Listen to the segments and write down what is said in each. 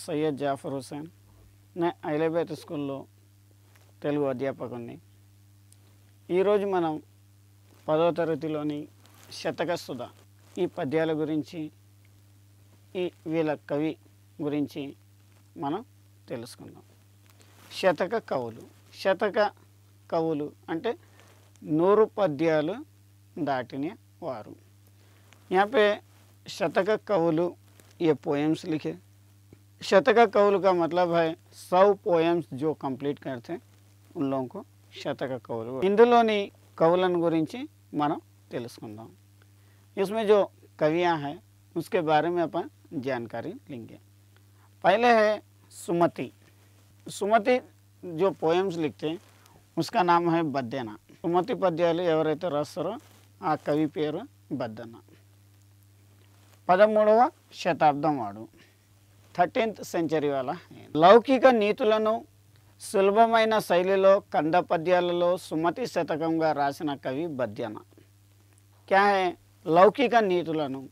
సయ్యద్ జాఫర్ హుసేన్. నేను ఐలబేత్ స్కూల్లో తెలుగు అధ్యాపకుడిని. ఈరోజు మనం 10వ తరగతిలోని శతకసుధ ఈ పద్యాల గురించి, వీళ్ళ కవి గురించి మనం తెలుసుకుందాం. శతక కవులు. శతక కవులు అంటే 100 పద్యాలు दाटिने वारू. यहाँ पे शतक कवुलु ये पोएम्स लिखे. शतक कवुलु का मतलब है 100 पोएम्स जो कंप्लीट करते हैं उन लोगों को शतक कवुलु. इंदुलोनी कवुलन गुरिंची మనం తెలుసుకుందాం. इसमें जो कवियाँ हैं उसके बारे में अपन जानकारी लेंगे. पहले है सुमति. सुमति जो पोएम्स लिखते हैं उसका नाम है बद्देना. सुमति पद्याలు ఎవరైతే రాస్తారో ఆ కవి పేరు బద్దన్న. 13వ శతాబ్దం వాడు, 13th సెంచరీ వాళ్ళ. లౌకిక నీతులను సులభమైన శైలిలో కంద పద్యాలలో సుమతి శతకంగా రాసిన కవి బద్దన్న. क्या है? लौकिक नीतुలను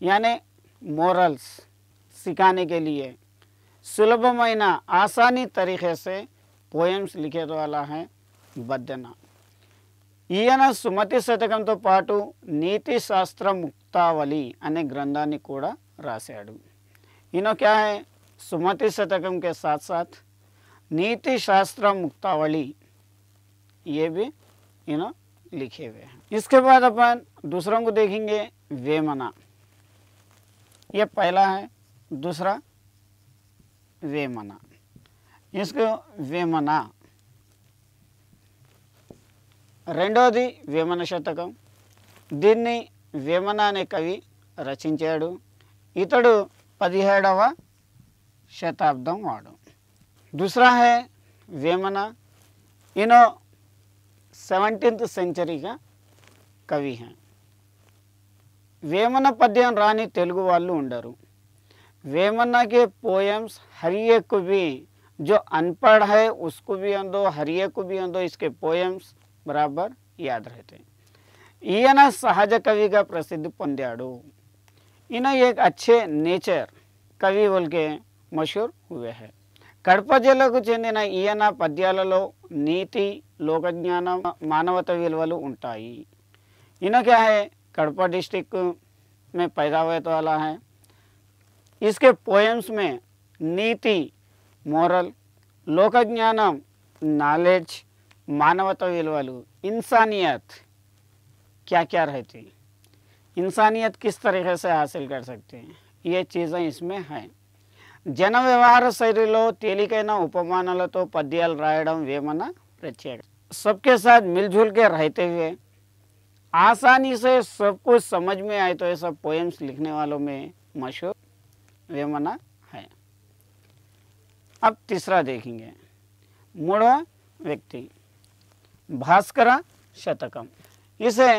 यानी मोरल्स सिखाने के लिए सुलभమైన आसानी तरीके से पोएम्स लिखे वाला है बద్దన్న. ఈయన సుమతి శతకంతో పాటు నీతి శాస్త్ర ముక్తావళి అనే గ్రంథాన్ని కూడా రాశాడు. ఈయన क्या है? सुमति शतकम के साथ साथ नीति शास्त्र मुक्तावली ये भी इन्हों लिखे हुए हैं. इसके बाद अपन दूसरों को देखेंगे. वेमना ये पहला है, दूसरा वेमना. इसको वेमना రెండోది వేమన శతకం. దీన్ని వేమన అనే కవి రచించాడు. ఇతడు 17వ శతాబ్దం వాడు. दूसरा है वेमना. इनो 17th सेंचुरी का कवि हैं. వేమన పద్యం రాని తెలుగు వాళ్ళు ఉండరు. వేమన के पोएम्स हर एक को भी, जो अनपढ़ है उसको भी अंदो, हर एक को भी अंदो इसके पोएम्स बराबर याद रहते. ఈయన సహజ కవిగా ప్రసిద్ధి పొందాడు. ఈయన एक अच्छे नेचर కవి बोल के मशहूर हुए हैं. కడప జిల్లాకు చెందిన ఈయన పద్యాలలో నీతి, లోకజ్ఞానం, మానవత విలువలు ఉంటాయి. ఈయన क्या है? కడప डिस्ट्रिक्ट में पैदा हुए तो वाला है. इसके पोएम्स में नीति, मोरल, लोकज्ञानम, नॉलेज, मानवता विलवलु, इंसानियत क्या क्या रहती, इंसानियत किस तरीके से हासिल कर सकते हैं, ये चीज़ें इसमें हैं. जन व्यवहार शैलीलो తేలికైన ఉపమానాలతో పద్యాలు రాయడం వేమన ప్రత్యేక. सबके साथ मिलजुल के रहते हुए आसानी से सब कुछ समझ में आए तो ये सब पोएम्स लिखने वालों में मशहूर वेमना है. अब तीसरा देखेंगे. मूढ़वा व्यक्ति భాస్కర శతకం. ఇసే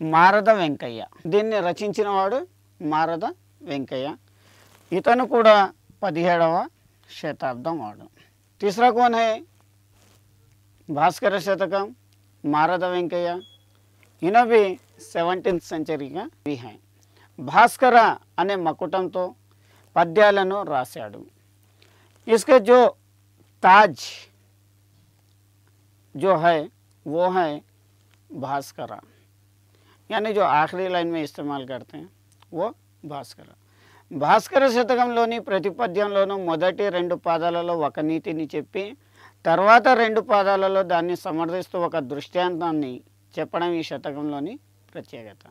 మారద వెంకయ్య. దీన్ని రచించిన వాడు మారద వెంకయ్య. ఇతను కూడా 17వ శతాబ్దం వాడు. तीसरा कौन है? భాస్కర శతకం, మారద వెంకయ్య. ఈయన भी 17th సెంచరీ का भी है. భాస్కర అనే మకుటంతో పద్యాలను రాశాడు. इसके जो ताज जो है वो है भास्करा, यानी जो आखिरी लाइन में इस्तेमाल करते हैं वो भास्करा. భాస్కర శతకంలోని ప్రతి పద్యంలోనూ మొదటి 2 పాదాలలో ఒక నీతిని చెప్పి తర్వాత 2 పాదాలలో దాన్ని సమర్థిస్తూ ఒక దృష్టాంతాన్ని చెప్పడం ఈ శతకంలోని ప్రత్యేకత.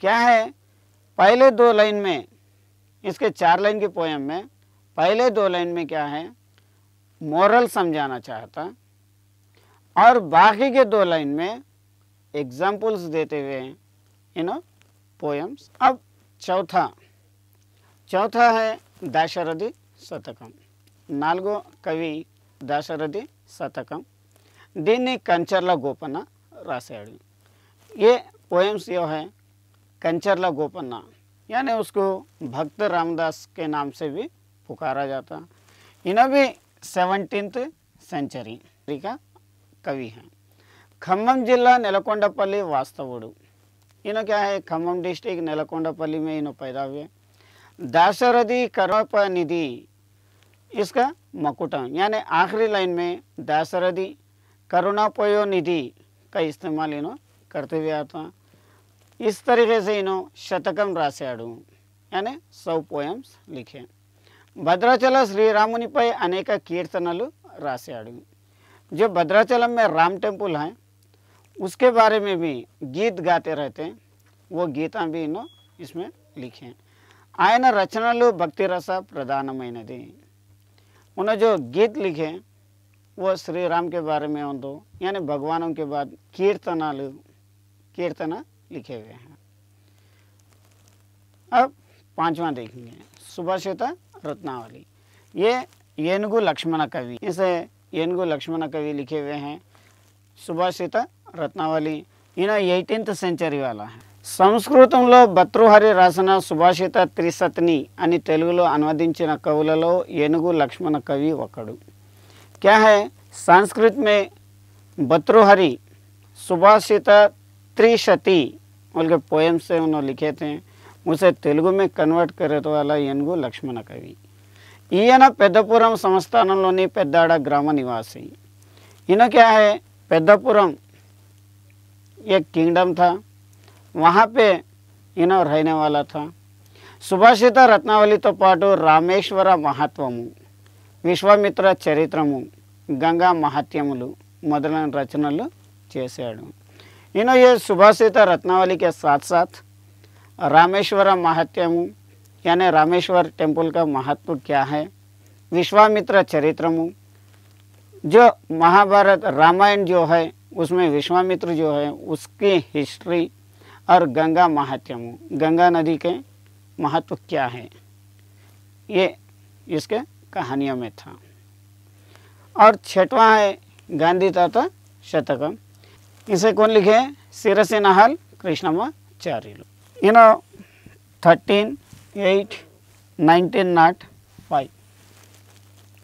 क्या है? पहले 2 लाइन में, इसके 4 लाइन की पोएम में पहले 2 लाइन में क्या है? मोरल समझाना चाहता और बाकी के 2 लाइन में एग्जाम्पल्स देते हुए पोएम्स. अब चौथा है दाशरथी శతకం. 4गो कवि दाशरथी శతకం. దీన్ని కంచర్ల గోపన్న రాశాడు. ये पोएम्स जो है कंचरला गोपन्ना, यानी उसको भक्त रामदास के नाम से भी पुकारा जाता. इन्हें भी 17th सेंचुरी का कवि हैं. ఖమ్మం జిల్లా నెలకొండపల్లి వాస్తవుడు. ఈయన क्या है? ఖమ్మం डिस्ट्रिक्ट నెలకొండపల్లి में इन्हों पैदा हुए. दाशरथी कर्मपनिधि इसका मकुटम, यानी आखिरी लाइन में दाशरथी करुणापयोनिधि का इस्तेमाल इन्हों करते हुए आता। इस तरीके से इन्हों शतकम राशाड़ू यानी 100 पोएम्स लिखे। భద్రాచల శ్రీరామునిపై అనేక కీర్తనలు రాశాడు। जो भद्राचलम में राम टेम्पल है उसके बारे में भी गीत गाते रहते हैं, वो गीता भी इन्हों इसमें लिखे। ఆయన రచనలు భక్తి రస ప్రధానమైనది। उन्होंने जो गीत लिखे वो श्री राम के बारे में उन दो यानी भगवानों के बाद कीर्तना लिखे हुए हैं। अब पांचवा देखेंगे सुभाषिता रत्नावली। ये येनुगु लक्ष्मण कवि, इसे येनुगु लक्ष्मण कवि लिखे हुए हैं। सुभाषिता रत्नावली इन्हें 18th सेंचुरी वाला है। సంస్కృతంలో భర్తృహరి రాసిన సుభాషిత త్రిశతిని అని తెలుగులో అనువదించిన కవులలో ఏనుగు లక్ష్మణ కవి ఒకడు। क्या है संस्कृत में भर्तृहरि सुभाषित त्रिशति उनके पोएम से उन्होंने लिखे थे, उसे तेलुगु में कन्वर्ट करे तो वाला ఏనుగు లక్ష్మణ కవి। ఈయన పెద్దపురం సంస్థానంలోని పెద్దాడ గ్రామ నివాసి। इन्हें क्या है पेद्दापुरम एक किंगडम था, वहाँ पे इन्हों रहने वाला था। సుభాషిత రత్నావళితో పాటు రామేశ్వర మహత్వము, విశ్వామిత్ర చరిత్రము, గంగా మహత్యములు మొదలైన రచనలు చేశాడు। इन्हों ये सुभाषित रत्नावली के साथ साथ रामेश्वर महत्यमु यानी रामेश्वर टेम्पल का महत्व क्या है, विश्वामित्र चरित्रमु जो महाभारत रामायण जो है उसमें विश्वामित्र जो है उसकी हिस्ट्री और गंगा महत्यमु गंगा नदी के महत्व क्या है ये इसके कहानियों में था। और छठवां है गांधी ताता शतकम। इसे कौन लिखे? सिरसेनहाल कृष्णमाचार्युलु। इन्हों 13/8/1905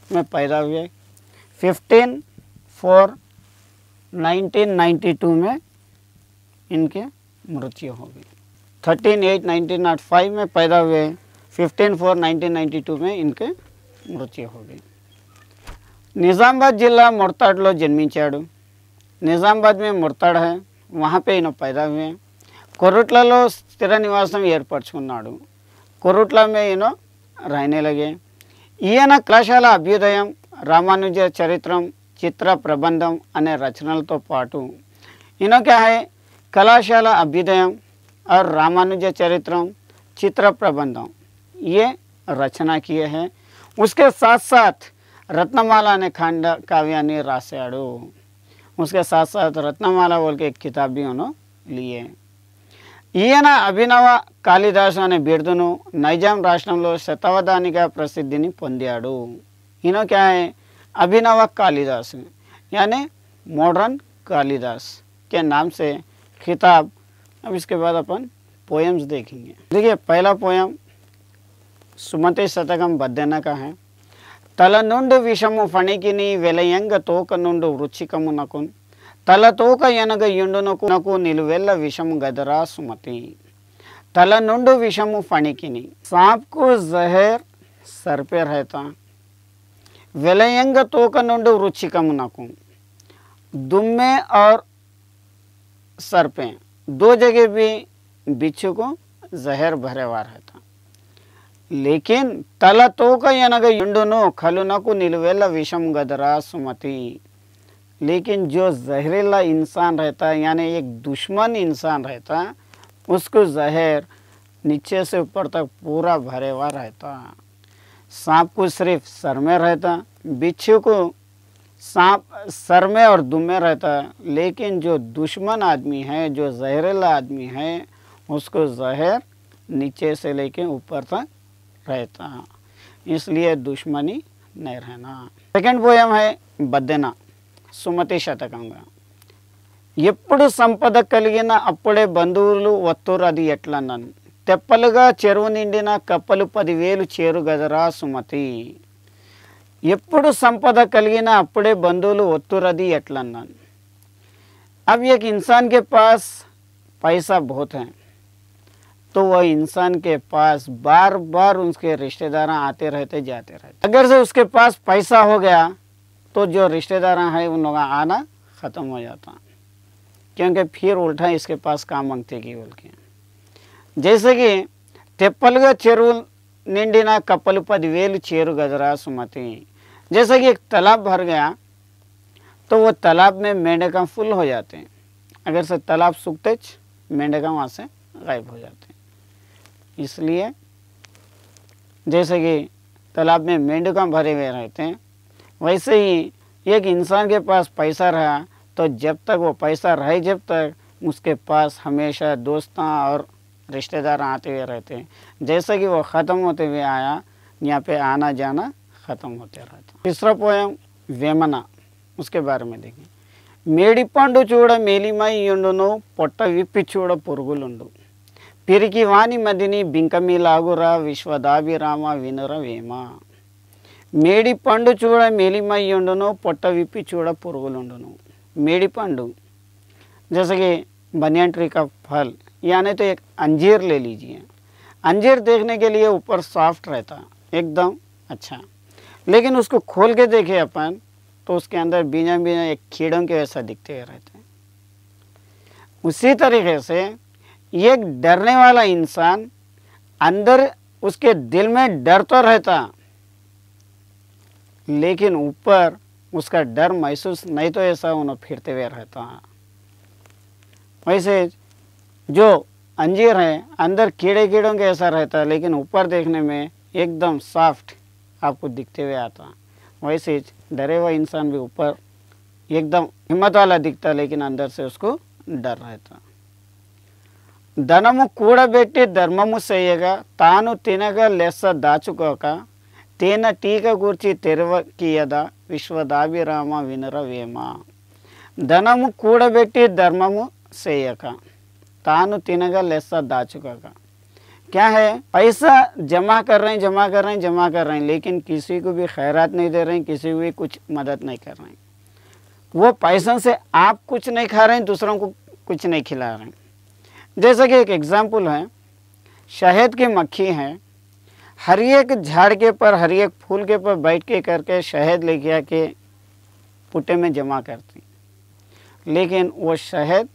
में पैदा हुए। 15/4/1992 में इनके मृत्यु हो गई। 13/8/1905 में पैदा हुए, 15/4/1992 में इनके मृत्यु हो गई। నిజామాబాద్ జిల్లా ముర్తాడ్లో జన్మించాడు। నిజామాబాద్ में ముర్తాడ్ है, वहाँ पे इन्हों पैदा हुए। కొర్రుట్లలో స్థిర నివాసం ఏర్పరచుకున్నాడు। కొర్రుట్ల में इन्हों रहने लगे। ఈయన కళాశాల అభ్యుదయం, రామానుజ చరిత్రం, చిత్ర ప్రబంధం అనే రచనలతో పాటు इन्हों क्या है कलाशाल अभ्युदयम और रामानुज चरित्रम, चित्र प्रबंधम ये रचना किए हैं। उसके साथ साथ रत्नमाला ने खंड काव्यानि राशाड़ू, उसके साथ साथ रत्नमाला बोल के एक किताब भी उन्होंने लिए। ఈయన అభినవ కాళిదాసు అనే బిరుదును నైజాం రాష్ట్రంలో శతావధానిగా ప్రసిద్ధిని పొందాడు। इन्हों क्या है अभिनव कालिदास यानी मॉडर्न कालिदास के नाम से खिताब। अब इसके बाद अपन पोएम्स देखेंगे। देखिए पहला पोएम सुमति शतकम बद्देना का है। तल నుండి విషము ఫణికిని వెలయంగ తోక నుండి వృచ్చికమునకు తల తోక ఎనగ యుండునకు నిలువెల్ల విషము గదరా సుమతి। तल నుండి విషము ఫణికిని, सांप को जहर सर पे रहता, వెలయంగ తోక నుండి వృచ్చికమునకు, दुम्मे और सर पे दो जगह भी बिच्छू को जहर भरे हुआ रहता। लेकिन तल तोक यनग युंडुनु खलुनकु निलवेला विषम गदरा सुमति। लेकिन जो जहरीला इंसान रहता यानी एक दुश्मन इंसान रहता उसको जहर नीचे से ऊपर तक पूरा भरे हुआ रहता। सांप को सिर्फ सर में रहता, बिच्छू को सांप सर में और दुम में रहता, लेकिन जो दुश्मन आदमी है, जो जहरीला आदमी है, उसको जहर नीचे से लेके ऊपर तक रहता, इसलिए दुश्मनी नहीं रहना। सेकंड पोएम है बद्देना सुमति శతకంగా। ఎప్పుడు సంపద కలిగిన అప్పుడే బంధువులు వత్తురది ఎట్లనన్, తెప్పలుగా చెరువు నిండిన కప్పలు 10,000 చేరు గదరా సుమతి। ఎప్పుడు సంపద కలిగిన అప్పుడే బంధువులు ఒత్తురది ఎట్లన్నాను। अब एक इंसान के पास पैसा बहुत है, तो वह इंसान के पास बार बार उसके रिश्तेदार आते रहते जाते रहते। अगर से उसके पास पैसा हो गया तो जो रिश्तेदार हैं उन लोग आना ख़त्म हो जाता, क्योंकि फिर उल्टा इसके पास काम मांगते की बोल के। जैसे कि तेप्पलगा చెరువు निंडिना कपल 10,000 चेरु गजरा सुमति। जैसे कि एक तालाब भर गया तो वो तालाब में मेंढका फुल हो जाते हैं। अगर से तालाब सूखते मेंढका वहाँ से गायब हो जाते हैं। इसलिए जैसे कि तालाब में मेंढका भरे हुए रहते हैं, वैसे ही एक इंसान के पास पैसा रहा तो जब तक वो पैसा रहे, जब तक उसके पास हमेशा दोस्त और रिश्तेदार आते हुए रहते हैं। जैसे कि वो ख़त्म होते हुए आया, यहाँ पे आना जाना ख़त्म होते रहता। तीसरा पोयम वेमना, उसके बारे में देखिए। మేడి పండు చూడ మేలిమై యుండును పొట్ట విప్పి చూడ పురుగులుండు పిరికి వాని మదిని బింకమి లాగురా విశ్వదాభిరామ వినుర వేమ। మేడి పండు చూడ మేలిమై యుండును పొట్ట విప్పి చూడ పురుగులుండును। मेडी पंडू जैसे कि बनियान ट्री का फल, यानी तो एक अंजीर ले लीजिए। अंजीर देखने के लिए ऊपर सॉफ्ट रहता एकदम अच्छा, लेकिन उसको खोल के देखे अपन तो उसके अंदर बीजा बीजा एक कीड़ों के वैसा दिखते रहते हैं। उसी तरीके से एक डरने वाला इंसान अंदर उसके दिल में डर तो रहता, लेकिन ऊपर उसका डर महसूस नहीं तो ऐसा उन्हें फिरते हुए रहता है। वैसे जो अंजीर है अंदर कीड़े कीड़ों के ऐसा रहता है, लेकिन ऊपर देखने में एकदम सॉफ्ट आपको दिखते हुए आता। वैसे डरे हुआ इंसान भी ऊपर एकदम हिम्मत वाला दिखता, लेकिन अंदर से उसको डर रहता। ధనము కూడబెట్టి ధర్మము చేయగా తాను తినగా లెస్స దాచుకోక తేన టీక గూర్చి తెరవకియద విశ్వదాభిరామ వినుర వేమ। ధనము కూడబెట్టి ధర్మము చేయక तानु तिनगा लेसा दाचुका का क्या है, पैसा जमा कर रहे हैं, लेकिन किसी को भी खैरात नहीं दे रहे हैं, किसी को भी कुछ मदद नहीं कर रहे हैं। वो पैसों से आप कुछ नहीं खा रहे हैं, दूसरों को कुछ नहीं खिला रहे हैं। जैसा कि एक एग्जाम्पल है, शहद की मक्खी है, हर एक झाड़ के पर हर एक फूल के पर बैठ के करके शहद लेके आके पुट्टे में जमा करती, लेकिन वो शहद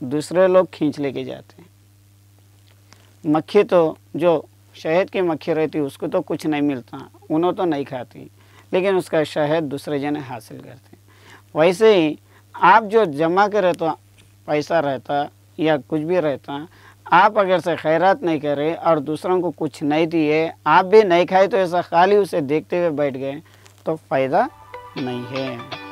दूसरे लोग खींच लेके जाते हैं। मक्खी तो जो शहद की मक्खी रहती उसको तो कुछ नहीं मिलता, उन्हों तो नहीं खाती, लेकिन उसका शहद दूसरे जने हासिल करते हैं। वैसे ही आप जो जमा करे तो पैसा रहता या कुछ भी रहता, आप अगर से खैरात नहीं करे और दूसरों को कुछ नहीं दिए, आप भी नहीं खाए, तो ऐसा खाली उसे देखते हुए बैठ गए तो फ़ायदा नहीं है।